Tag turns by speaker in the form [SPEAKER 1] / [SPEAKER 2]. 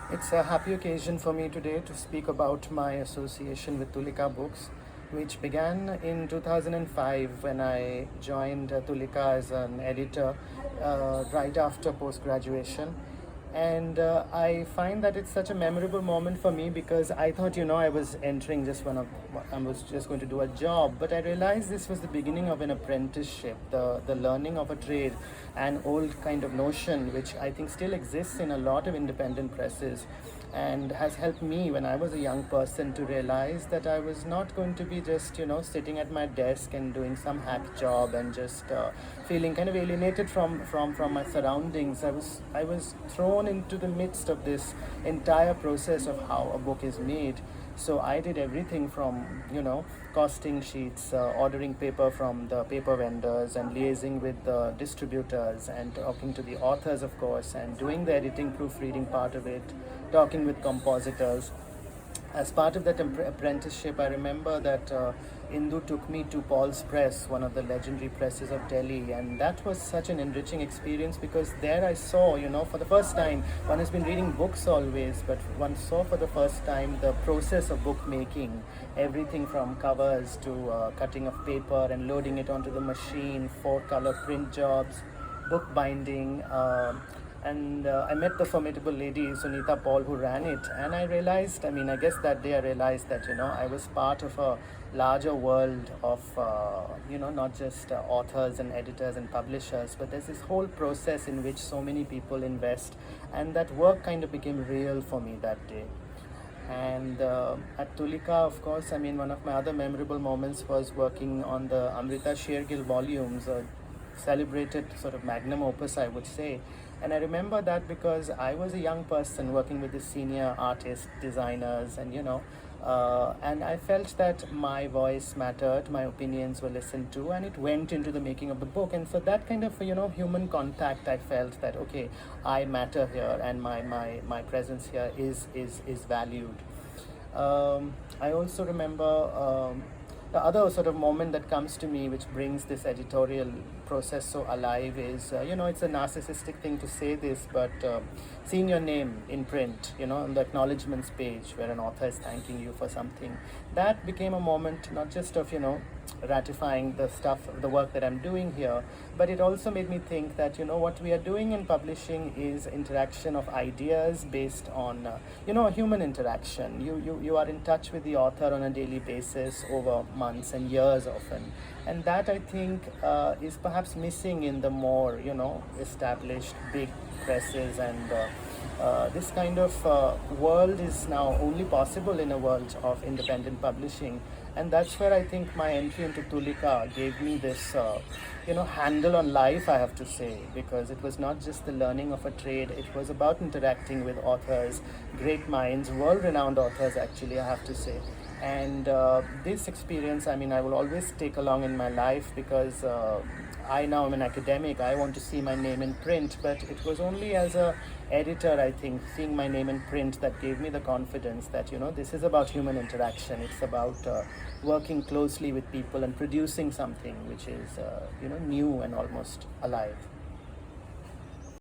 [SPEAKER 1] It's a happy occasion for me today to speak about my association with Tulika Books, which began in 2005 when I joined Tulika as an editor right after post graduation. And I find that it's such a memorable moment for me because I thought, I was entering I was just going to do a job, but I realized this was the beginning of an apprenticeship, the learning of a trade, an old kind of notion which I think still exists in a lot of independent presses and has helped me when I was a young person to realize that I was not going to be just, sitting at my desk and doing some hack job and just feeling kind of alienated from my surroundings. I was thrown into the midst of this entire process of how a book is made. So I did everything from, costing sheets, ordering paper from the paper vendors, and liaising with the distributors, and talking to the authors, of course, and doing the editing, proofreading part of it, talking with compositors. As part of that apprenticeship, I remember that Indu took me to Paul's Press, one of the legendary presses of Delhi, and that was such an enriching experience because there I saw, for the first time, one has been reading books always, but one saw for the first time the process of book making, everything from covers to cutting of paper and loading it onto the machine, 4-color print jobs, book binding. And I met the formidable lady Sunita Paul who ran it, and I realized, I guess that day I realized that I was part of a larger world of not just authors and editors and publishers, but there's this whole process in which so many people invest, and that work kind of became real for me that day. And at Tulika, of course, one of my other memorable moments was working on the Amrita Shergill volumes, celebrated sort of magnum opus, I would say. And I remember that because I was a young person working with the senior artists, designers, and I felt that my voice mattered, my opinions were listened to, and it went into the making of the book. And so that kind of, human contact, I felt that, okay, I matter here, and my presence here is valued. I also remember the other sort of moment that comes to me which brings this editorial process so alive is, it's a narcissistic thing to say this, but seeing your name in print, on the acknowledgements page where an author is thanking you for something, that became a moment not just of, ratifying the work that I'm doing here, but it also made me think that, what we are doing in publishing is interaction of ideas based on, human interaction. You are in touch with the author on a daily basis over months and years often. And that, I think, is perhaps missing in the more, established big presses, and this kind of world is now only possible in a world of independent publishing. And that's where I think my entry into Tulika gave me this, handle on life, I have to say, because it was not just the learning of a trade, it was about interacting with authors, great minds, world-renowned authors, actually, I have to say. And this experience, I will always take along in my life because I now am an academic. I want to see my name in print, but it was only as a editor, I think, seeing my name in print that gave me the confidence that, this is about human interaction. It's about working closely with people and producing something which is, new and almost alive.